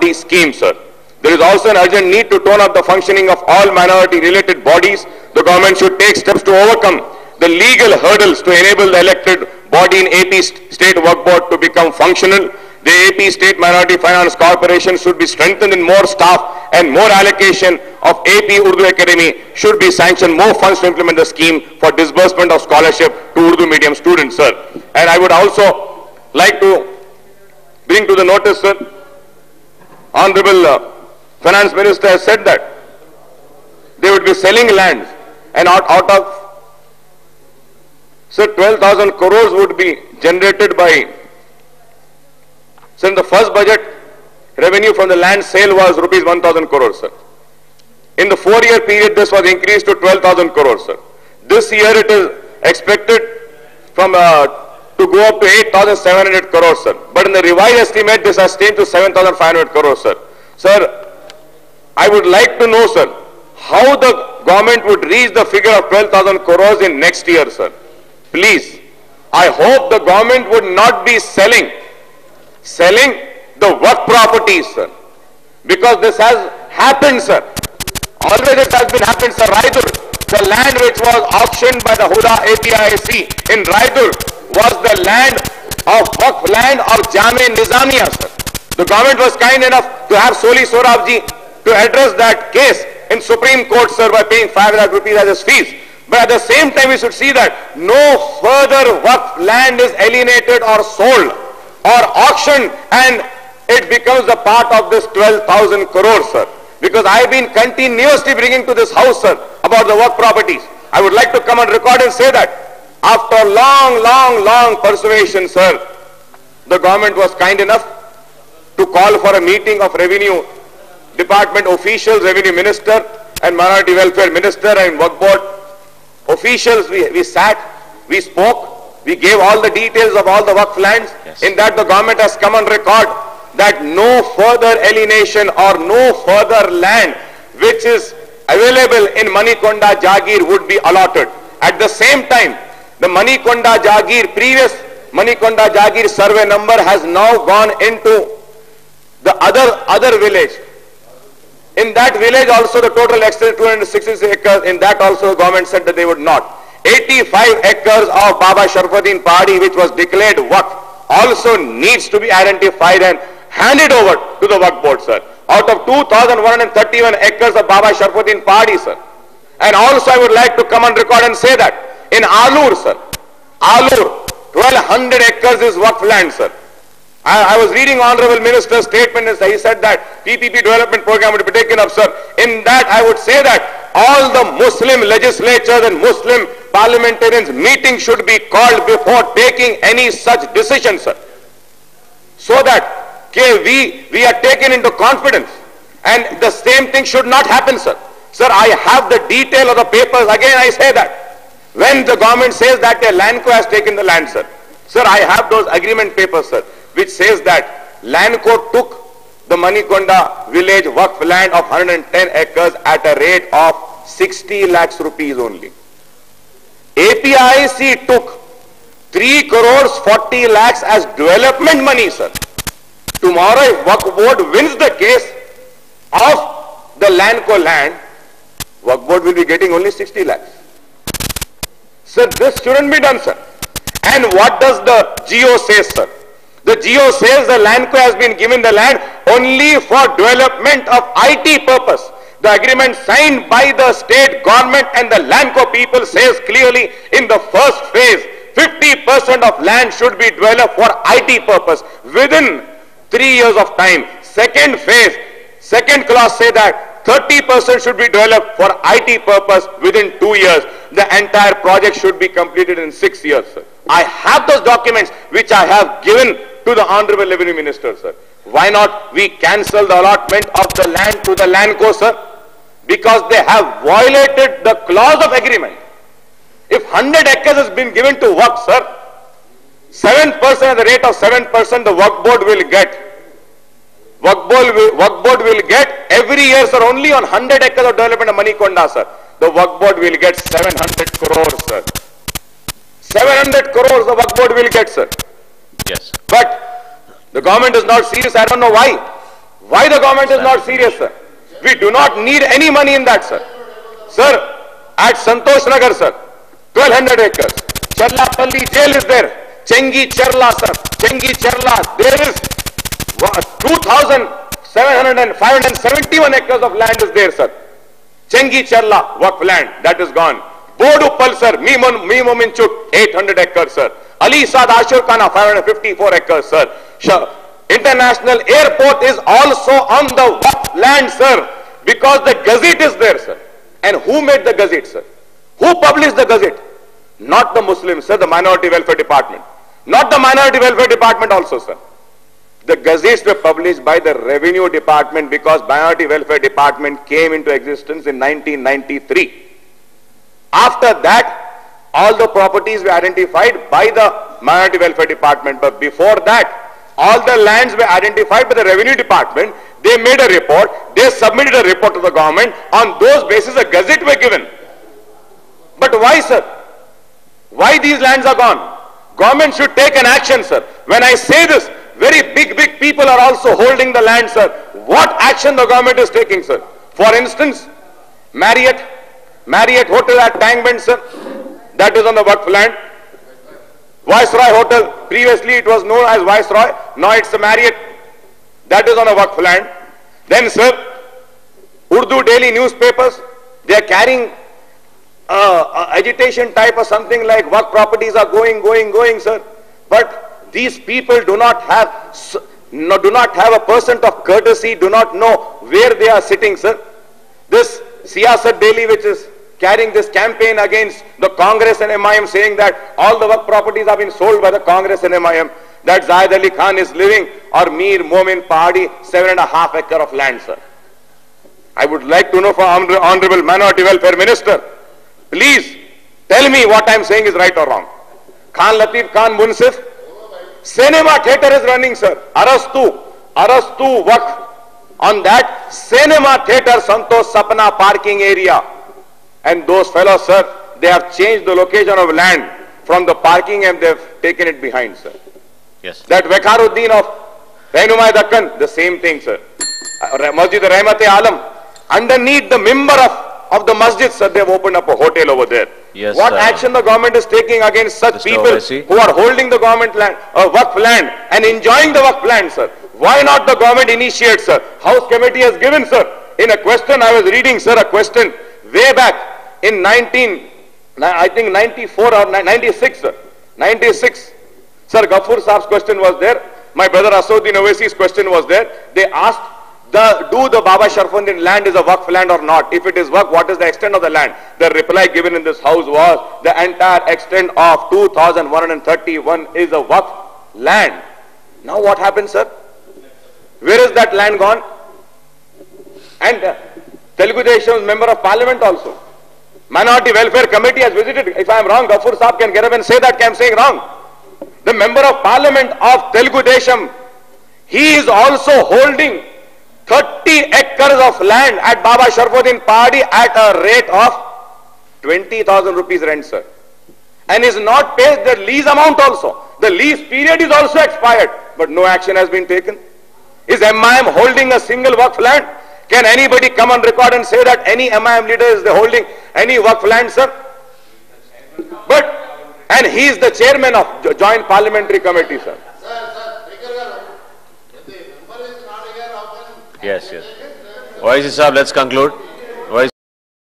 minority scheme, sir. There is also an urgent need to tone up the functioning of all minority-related bodies. The government should take steps to overcome the legal hurdles to enable the elected body in AP State Work Board to become functional. The AP State Minority Finance Corporation should be strengthened in more staff and more allocation of AP Urdu Academy should be sanctioned more funds to implement the scheme for disbursement of scholarship to Urdu medium students, sir. And I would also like to bring to the notice, sir, Honorable Finance Minister has said that they would be selling lands and out of, sir, 12,000 crores would be generated by, sir, in the first budget, revenue from the land sale was rupees 1,000 crores, sir. In the 4-year period, this was increased to 12,000 crores, sir. This year it is expected from to go up to 8,700 crores, sir. But in the revised estimate, this has changed to 7,500 crores, sir. Sir, I would like to know, sir, how the government would reach the figure of 12,000 crores in next year, sir. Please, I hope the government would not be selling the work properties, sir. Because this has happened, sir. Always it has been happened, sir. Raidur, the land which was auctioned by the Huda APIC in Raidur was the land of Waqf land of Jame Nizamiya, sir. The government was kind enough to have Soli Sorabji to address that case in Supreme Court, sir, by paying 5 lakh rupees as his fees. But at the same time, we should see that no further Waqf land is alienated or sold or auctioned and it becomes a part of this 12,000 crores, sir. Because I have been continuously bringing to this house, sir, about the work properties. I would like to come on record and say that after long persuasion, sir, the government was kind enough to call for a meeting of Revenue Department officials, Revenue Minister and Minority Welfare Minister and Work Board officials. We sat, we spoke, we gave all the details of all the Waqf lands. Yes. In that the government has come on record that no further alienation or no further land which is available in Manikonda Jagir would be allotted. At the same time, the Manikonda Jagir, previous Manikonda Jagir survey number has now gone into the other village. In that village also the total extent 266 acres, in that also the government said that they would not. 85 acres of Baba Sharafuddin Pahari which was declared Waqf also needs to be identified and handed over to the Waqf Board, sir. Out of 2,131 acres of Baba Sharafuddin Pahari, sir. And also I would like to come on record and say that in Alur, sir, Alur, 1,200 acres is Waqf land, sir. I was reading Honorable Minister's statement and he said that PPP development program would be taken up, sir. In that I would say that all the Muslim legislatures and Muslim parliamentarians meeting should be called before taking any such decision, sir. So that we are taken into confidence and the same thing should not happen, sir. Sir, I have the detail of the papers. Again I say that when the government says that a Lanco has taken the land, sir. Sir, I have those agreement papers, sir, which says that Lanco took the Manikonda village Waqf land of 110 acres at a rate of 60 lakhs rupees only. APIC took 3 crores 40 lakhs as development money, sir. Tomorrow if Waqf Board wins the case of the Lanco land, Waqf Board will be getting only 60 lakhs. Sir, this shouldn't be done, sir. And what does the GO say, sir? The GO says the Lanco has been given the land only for development of IT purpose. The agreement signed by the state government and the Lanco people says clearly in the first phase, 50% of land should be developed for IT purpose within 3 years of time. Second phase, second clause say that 30% should be developed for IT purpose within 2 years. The entire project should be completed in 6 years, sir. I have those documents which I have given to the Honorable Revenue Minister, sir. Why not we cancel the allotment of the land to the Lanco, sir? Because they have violated the clause of agreement. If 100 acres has been given to Waqf, sir, 7% at the rate of 7% the Waqf Board will get. Waqf Board will get every year, sir, only on 100 acres of development of Manikonda, sir. The Waqf Board will get 700 crores, sir. 700 crores the Waqf Board will get, sir. Yes. But the government is not serious. I don't know why. Why the government is not serious, sir? We do not need any money in that, sir. Sir, at Santosh Nagar, sir, 1200 acres. Challapalli jail is there. Chengi Cherla, sir. Chengi Cherla. There is 2,571 acres of land is there, sir. Chengi Cherla, Waqf land, that is gone. Boduppal, sir, Mimo Minchuk, 800 acres, sir. Ali Saad Ashur Khana, 554 acres, sir. International airport is also on the Waqf land, sir, because the gazette is there, sir. And who made the gazette, sir? Who published the gazette? Not the Muslims, sir, the Minority Welfare Department. Not the Minority Welfare Department also, sir. The gazettes were published by the Revenue Department because Minority Welfare Department came into existence in 1993. After that, all the properties were identified by the Minority Welfare Department. But before that, all the lands were identified by the Revenue Department. They made a report. They submitted a report to the government. On those basis, a gazette were given. But why, sir? Why these lands are gone? Government should take an action, sir. When I say this, very big people are also holding the land, sir. What action the government is taking, sir? For instance, Marriott Hotel at Tangband, sir, that is on the Waqf land. Viceroy Hotel, previously it was known as Viceroy, now it's a Marriott, that is on a Waqf land. Then, sir, Urdu daily newspapers, they are carrying agitation type or something like Waqf properties are going, sir. But these people do not have a percent of courtesy, do not know where they are sitting, sir. This Siyasat Daily, which is carrying this campaign against the Congress and MIM, saying that all the Waqf properties have been sold by the Congress and MIM, that Zahid Ali Khan is living, or Mir Momin Pahadi, 7.5 acres of land, sir. I would like to know from Honorable Minority Welfare Minister, please tell me what I am saying is right or wrong. Khan Latif Khan Munsif, cinema theater is running, sir. Arastu Waqf. On that cinema theater, Santosh Sapna parking area. And those fellows, sir, they have changed the location of land from the parking and they have taken it behind, sir. Yes. That Vekaruddin of Rainumai Dakkan, the same thing, sir. Masjid Rahmat-e-Alam, underneath the member of the masjid, sir, they have opened up a hotel over there. Yes, what action the government is taking against such Mr. people Owaisi, who are holding the government land, Waqf land, and enjoying the Waqf land, sir? Why not the government initiate, sir? House committee has given, sir. In a question I was reading, sir, a question way back in 94 or 96, sir. 96. Sir, Ghaffur Saab's question was there. My brother Asauddin Owaisi's question was there. They asked, do the Baba Sharfuddin land is a Waqf land or not? If it is Waqf, what is the extent of the land? The reply given in this house was, the entire extent of 2,131 is a Waqf land. Now what happened, sir? Where is that land gone? And Telugu Desham's member of parliament also. Minority Welfare Committee has visited. If I am wrong, Ghaffur Saab can get up and say that I am saying wrong. The member of parliament of Telugu Desham, he is also holding 30 acres of land at Baba Sharfuddin Pahadi at a rate of 20,000 rupees rent, sir. And is not paid the lease amount also. The lease period is also expired, but no action has been taken. Is MIM holding a single Waqf land? Can anybody come on record and say that any MIM leader is holding any Waqf land, sir? And he is the chairman of Joint Parliamentary Committee, sir. Yes. Owaisi Saab, let's conclude.